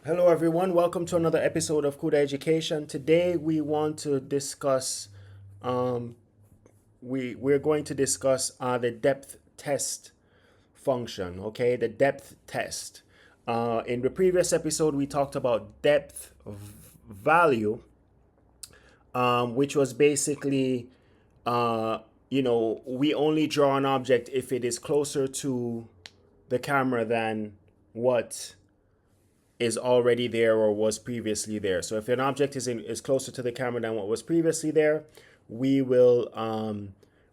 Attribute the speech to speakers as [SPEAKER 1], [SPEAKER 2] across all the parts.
[SPEAKER 1] Hello everyone, welcome to another episode of Cuda Education. Today we want to discuss, um, we're going to discuss the depth test function, okay? The depth test. In the previous episode we talked about value, which was basically, we only draw an object if it is closer to the camera than what is already there or was previously there. So if an object is closer to the camera than what was previously there, we will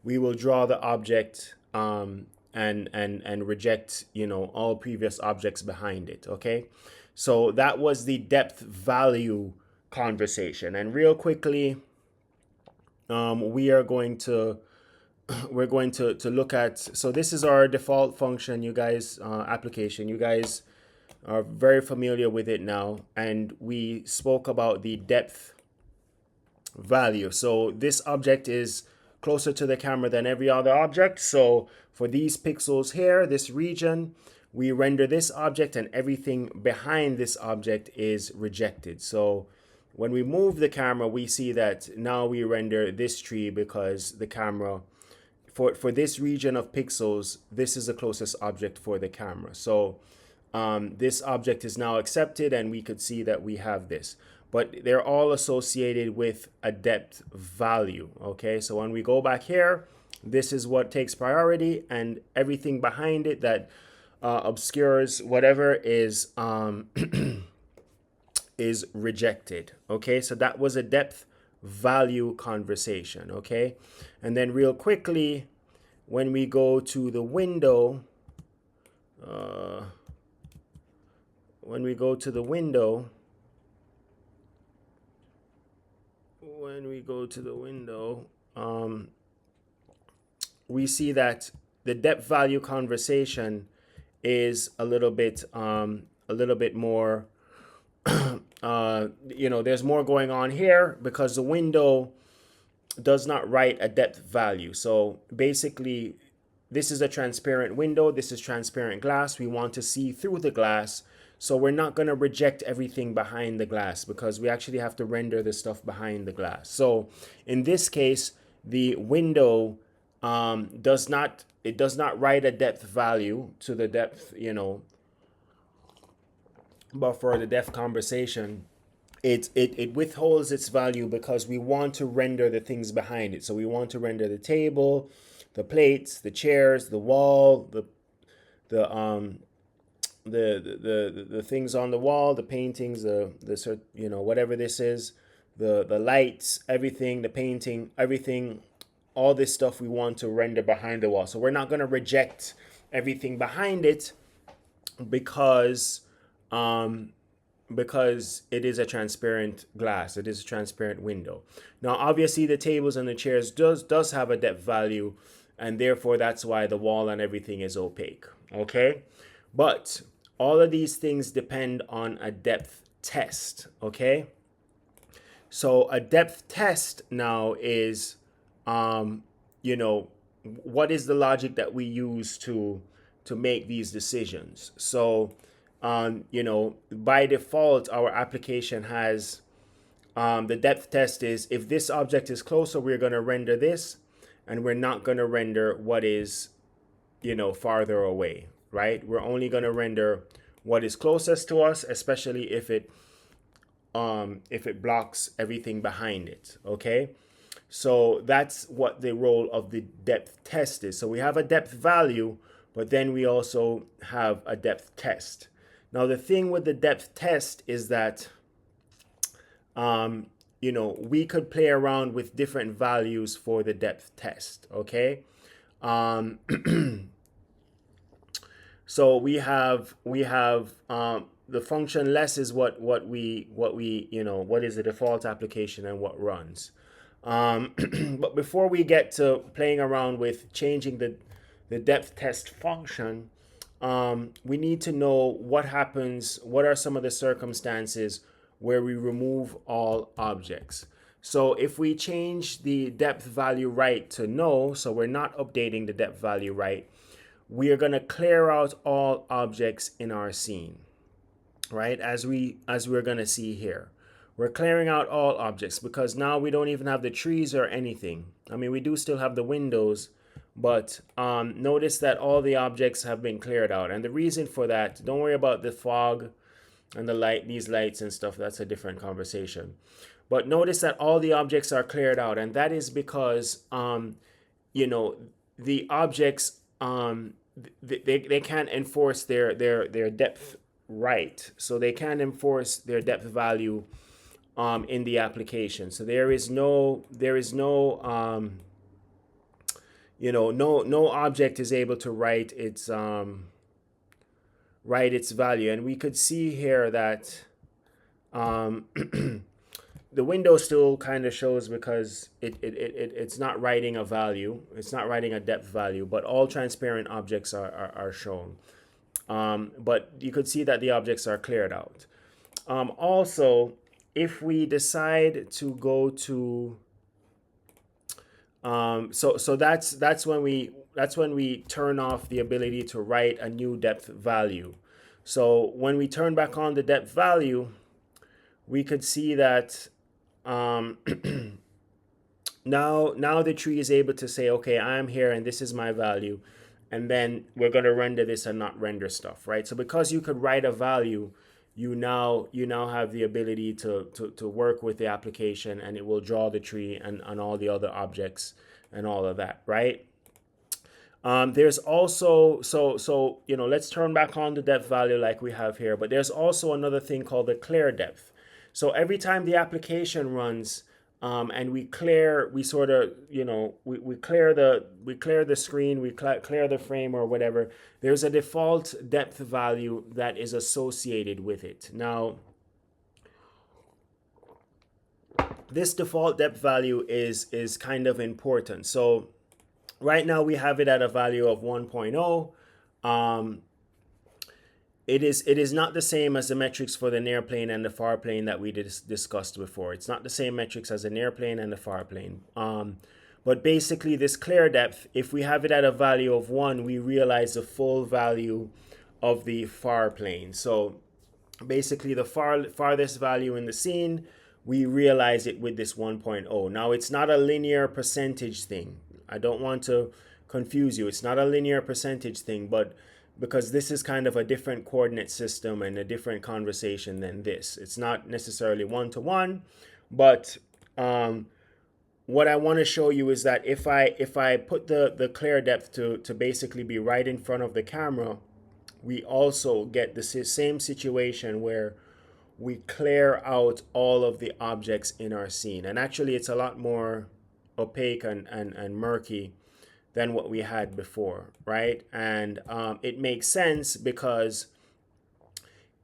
[SPEAKER 1] draw the object and reject all previous objects behind it. Okay, so that was the depth value conversation. And real quickly, we are going to to look at, so this is our default function, you guys, application. You guys are very familiar with it now, and we spoke about the depth value. So this object is closer to the camera than every other object. So for these pixels here, this region, we render this object, and everything behind this object is rejected. So when we move the camera, we see that now we render this tree because the camera, for this region of pixels, this is the closest object for the camera. So this object is now accepted, and we could see that we have this. But they're all associated with a depth value, okay? So when we go back here, this is what takes priority, and everything behind it that obscures whatever is is rejected, okay? So that was a depth value conversation, okay? And then real quickly, when we go to the window, when we go to the window, we see that the depth value conversation is a little bit more, there's more going on here because the window does not write a depth value. So basically, this is a transparent window. This is transparent glass. We want to see through the glass. So we're not going to reject everything behind the glass because we actually have to render the stuff behind the glass. So in this case, the window does not write a depth value to the depth, but for the depth conversation, it withholds its value because we want to render the things behind it. So we want to render the table, the plates, the chairs, the wall, the things on the wall, the paintings, the whatever this is, the lights, everything, the painting, everything, all this stuff we want to render behind the wall. So we're not going to reject everything behind it because it is a transparent glass, it is a transparent window. Now obviously the tables and the chairs does have a depth value, and therefore that's why the wall and everything is opaque, okay? But all of these things depend on a depth test, okay? So a depth test now is, what is the logic that we use to make these decisions? So, by default, our application has the depth test is, if this object is closer, we're going to render this, and we're not going to render what is, farther away, right? We're only going to render what is closest to us, especially if it blocks everything behind it, okay? So that's what the role of the depth test is. So we have a depth value, but then we also have a depth test. Now the thing with the depth test is that we could play around with different values for the depth test, okay? So we have the function less is what is the default application and what runs. But before we get to playing around with changing the depth test function, we need to know what happens, what are some of the circumstances where we remove all objects. So if we change the depth value right to no, so we're not updating the depth value right, we are going to clear out all objects in our scene. right? As we're going to see here. We're clearing out all objects because now we don't even have the trees or anything. I mean, we do still have the windows, but notice that all the objects have been cleared out. And the reason for that, don't worry about the fog and the light, these lights and stuff. That's a different conversation. But notice that all the objects are cleared out, and that is because you know, the objects they can't enforce their depth right, so they can't enforce their depth value in the application. So there is no no object is able to write its value. And we could see here that um, the window still kind of shows because it's not writing a value, it's not writing a depth value, but all transparent objects are shown. But you could see that the objects are cleared out. Also, if we decide to go to so that's when we turn off the ability to write a new depth value. So when we turn back on the depth value, we could see that um, now the tree is able to say, okay, I'm here and this is my value, and then we're going to render this and not render stuff, right? So because you could write a value, you now have the ability to work with the application, and it will draw the tree and all the other objects and all of that, right? There's also let's turn back on the depth value like we have here, but there's also another thing called the clear depth. So every time the application runs, and we sort of we clear the screen, clear the frame or whatever, there's a default depth value that is associated with it. Now this default depth value is kind of important. So right now we have it at a value of 1.0. It is not the same as the metrics for the near plane and the far plane that we discussed before. It's not the same metrics as the near plane and the far plane. But basically, this clear depth, if we have it at a value of 1, we realize the full value of the far plane. So basically, the farthest value in the scene, we realize it with this 1.0. Now, it's not a linear percentage thing. I don't want to confuse you. It's not a linear percentage thing, but because this is kind of a different coordinate system and a different conversation than this. It's not necessarily one-to-one, but what I want to show you is that if I put the clear depth to basically be right in front of the camera, we also get the same situation where we clear out all of the objects in our scene. And actually, it's a lot more opaque and murky than what we had before, right? And it makes sense because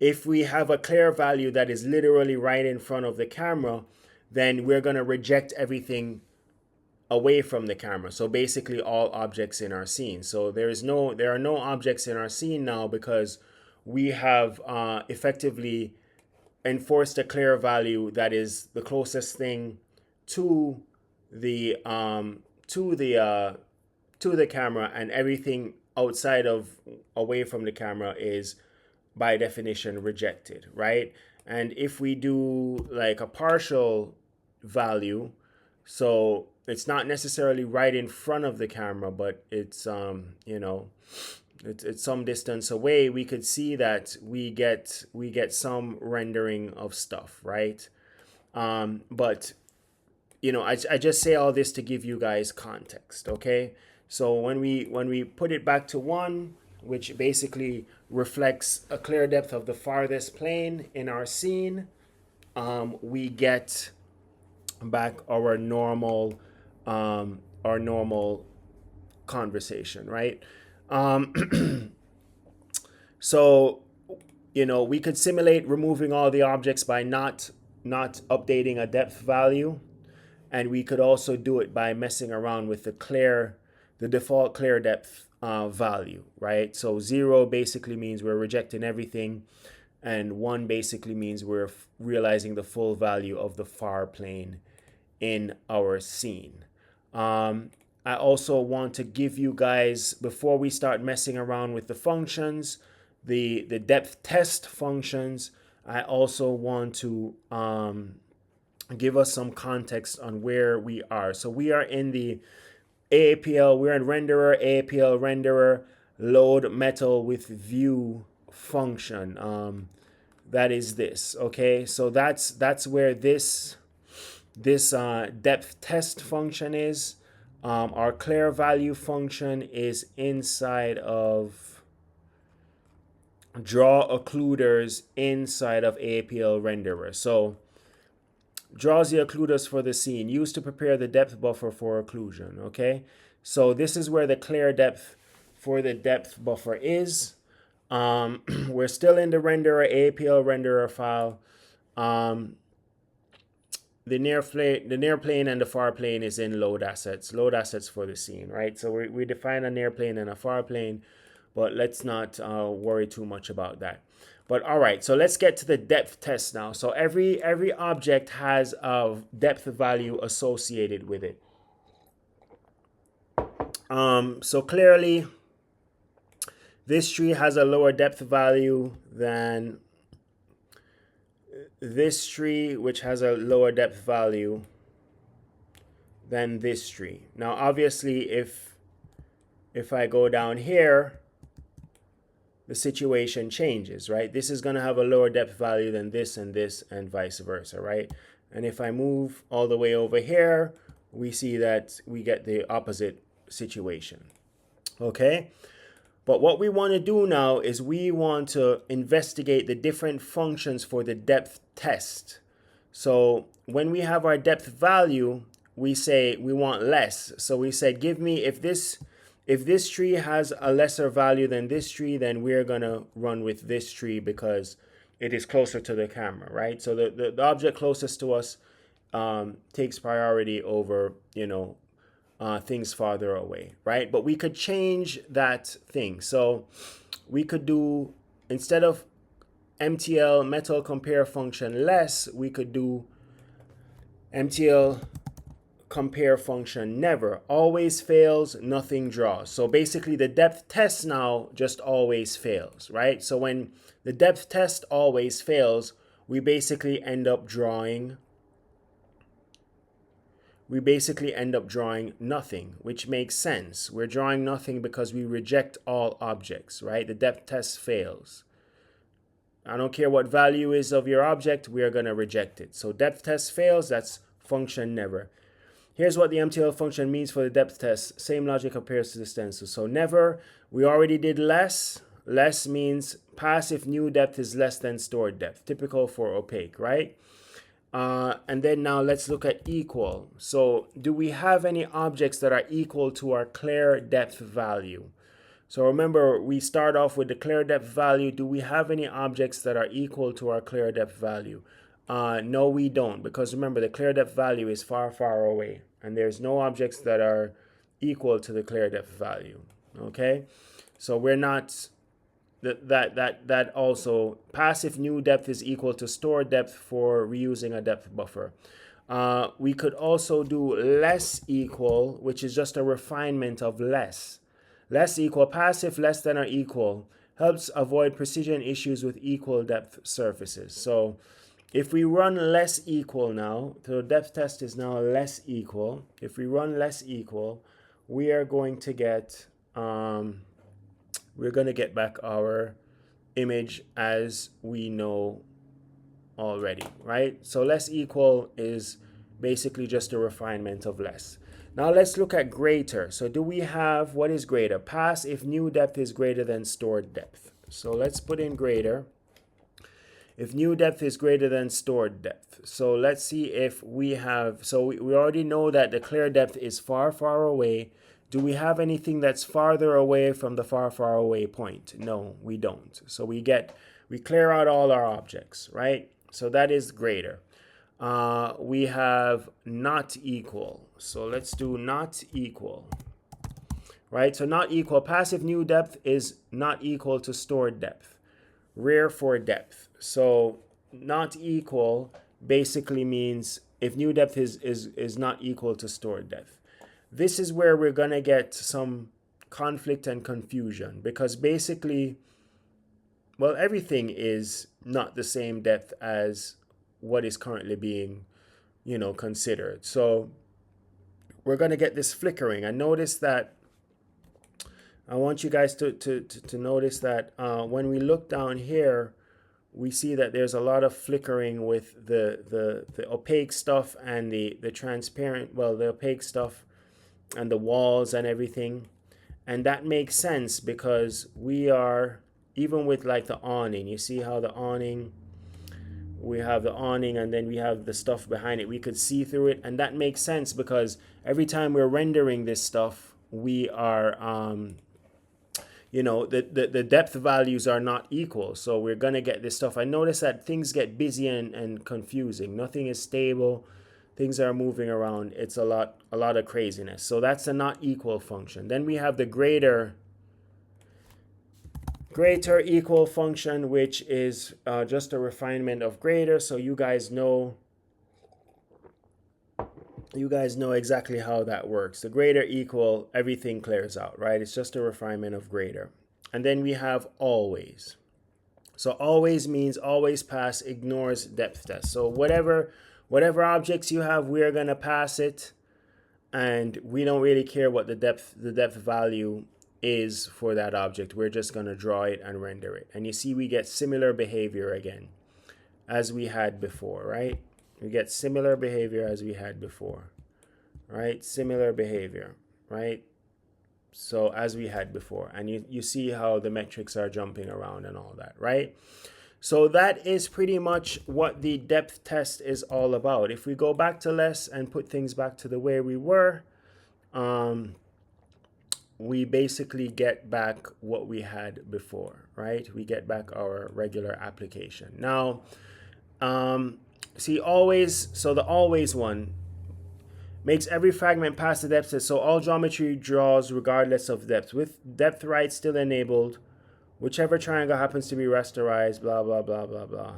[SPEAKER 1] if we have a clear value that is literally right in front of the camera, then we're going to reject everything away from the camera. So basically all objects in our scene. So there are no objects in our scene now because we have effectively enforced a clear value that is the closest thing to the to the camera, and everything outside of away from the camera is by definition rejected, right? And if we do like a partial value, so it's not necessarily right in front of the camera, but it's it's some distance away, we could see that we get some rendering of stuff, right? But I just say all this to give you guys context, okay? So when we put it back to 1, which basically reflects a clear depth of the farthest plane in our scene, we get back our normal conversation, right? So we could simulate removing all the objects by not updating a depth value, and we could also do it by messing around with the default clear depth value, right? So 0 basically means we're rejecting everything, and 1 basically means we're realizing the full value of the far plane in our scene. I also want to give you guys, before we start messing around with the functions, the depth test functions, I also want to give us some context on where we are. So we are in the AAPL, we're in renderer, AAPL renderer, load metal with view function. That is this, okay? So that's where this depth test function is. Our clear value function is inside of draw occluders inside of AAPL renderer. So draws the occluders for the scene, used to prepare the depth buffer for occlusion, okay? So this is where the clear depth for the depth buffer is. We're still in the renderer, APL renderer file. The near plane and the far plane is in load assets for the scene, right? So we define a near plane and a far plane, but let's not worry too much about that. But all right, so let's get to the depth test now. So every object has a depth value associated with it. So clearly, this tree has a lower depth value than this tree, which has a lower depth value than this tree. Now, obviously, if I go down here, the situation changes, right? This is going to have a lower depth value than this, and vice versa, right? And if I move all the way over here, we see that we get the opposite situation, okay? But what we want to do now is we want to investigate the different functions for the depth test. So when we have our depth value, we say we want less. So we said, give me, if this tree has a lesser value than this tree, then we're going to run with this tree because it is closer to the camera, right? So the object closest to us takes priority over, things farther away, right? But we could change that thing. So we could do, instead of MTL metal compare function less, we could do MTL compare function never. Always fails, nothing draws. So basically the depth test now just always fails, right? So when the depth test always fails, we basically end up drawing nothing, which makes sense. We're drawing nothing because we reject all objects, right? The depth test fails. I don't care what value is of your object, we are going to reject it. So depth test fails, that's function never. Here's what the MTL function means for the depth test. Same logic appears to the stencil. So never, we already did less. Less means pass if new depth is less than stored depth. Typical for opaque, right? And then now let's look at equal. So do we have any objects that are equal to our clear depth value? So remember, we start off with the clear depth value. Do we have any objects that are equal to our clear depth value? No, we don't, because remember, the clear depth value is far, far away, and there's no objects that are equal to the clear depth value, okay? So we're not, that also, pass if new depth is equal to stored depth for reusing a depth buffer. We could also do less equal, which is just a refinement of less. Less equal, pass if less than or equal, helps avoid precision issues with equal depth surfaces. So if we run less equal now, the depth test is now less equal. If we run less equal, we are going to get back our image as we know already, right? So less equal is basically just a refinement of less. Now let's look at greater. So do we have, what is greater? Pass if new depth is greater than stored depth. So let's put in greater. If new depth is greater than stored depth. So let's see if we have, so we already know that the clear depth is far, far away. Do we have anything that's farther away from the far, far away point? No, we don't. So we clear out all our objects, right? So that is greater. We have not equal. So let's do not equal, right? So not equal, passive new depth is not equal to stored depth. Rare for depth. So not equal basically means if new depth is not equal to stored depth. This is where we're going to get some conflict and confusion, because basically well, everything is not the same depth as what is currently being, considered. So we're going to get this flickering. I notice that I want you guys to notice that when we look down here, we see that there's a lot of flickering with the opaque stuff and the transparent, well, the opaque stuff and the walls and everything. And that makes sense because we are, even with like the awning, you see how the awning, we have the awning and then we have the stuff behind it. We could see through it. And that makes sense because every time we're rendering this stuff, we are, the depth values are not equal. So we're going to get this stuff. I notice that things get busy and confusing. Nothing is stable. Things are moving around. It's a lot of craziness. So that's a not equal function. Then we have the greater equal function, which is just a refinement of greater. So you guys know exactly how that works. The greater equal, everything clears out, right? It's just a refinement of greater. And then we have always. So always means always pass, ignores depth test. So whatever objects you have, we're gonna pass it, and we don't really care what the depth value is for that object. We're just gonna draw it and render it. And you see we get similar behavior again as we had before, right? We get similar behavior as we had before, right? Similar behavior, right? So as we had before, and you see how the metrics are jumping around and all that, right? So that is pretty much what the depth test is all about. If we go back to less and put things back to the way we were, we basically get back what we had before, right? We get back our regular application. Now, see always, so the always one makes every fragment pass the depth test. So all geometry draws regardless of depth. With depth right still enabled, whichever triangle happens to be rasterized, blah, blah, blah, blah, blah.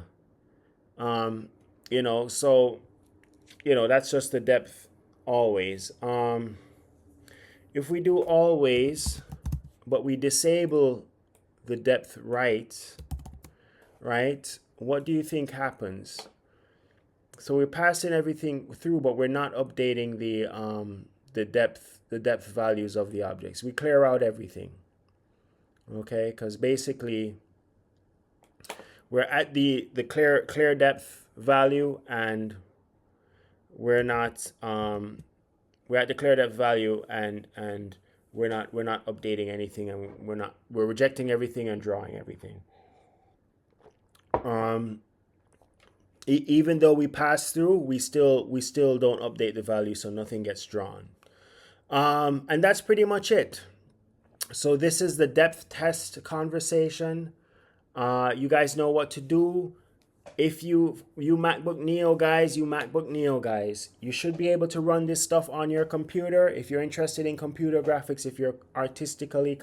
[SPEAKER 1] So, that's just the depth always. If we do always, but we disable the depth right, what do you think happens? So we're passing everything through, but we're not updating the depth values of the objects. We clear out everything. Okay, because basically we're at the clear depth value, and we're not we're at the clear depth value, and we're not updating anything, and we're rejecting everything and drawing everything. Even though we pass through, we still don't update the value, so nothing gets drawn. And that's pretty much it. So this is the depth test conversation. You guys know what to do. If you MacBook Neo guys, you should be able to run this stuff on your computer. If you're interested in computer graphics, if you're artistically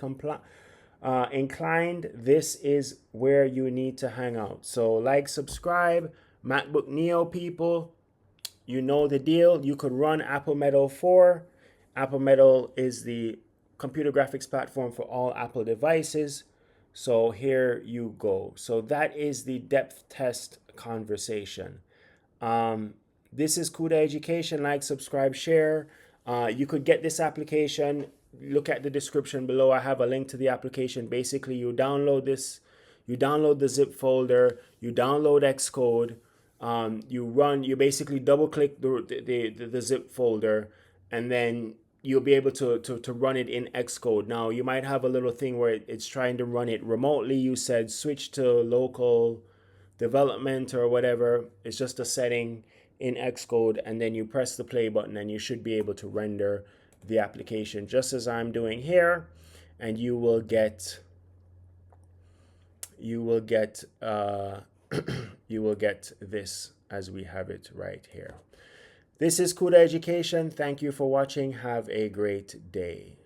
[SPEAKER 1] inclined, this is where you need to hang out. So like, subscribe, MacBook Neo people, you know the deal. You could run Apple Metal 4. Apple Metal is the computer graphics platform for all Apple devices. So here you go. So that is the depth test conversation. This is Cuda Education. Like, subscribe, share. You could get this application. Look at the description below. I have a link to the application. Basically, you download this. You download the zip folder. You download Xcode. You basically double click the zip folder, and then you'll be able to run it in Xcode. Now, you might have a little thing where it's trying to run it remotely. You said switch to local development or whatever. It's just a setting in Xcode, and then you press the play button, and you should be able to render the application just as I'm doing here, and you will get you will get this as we have it right here. This is Cuda Education. Thank you for watching. Have a great day.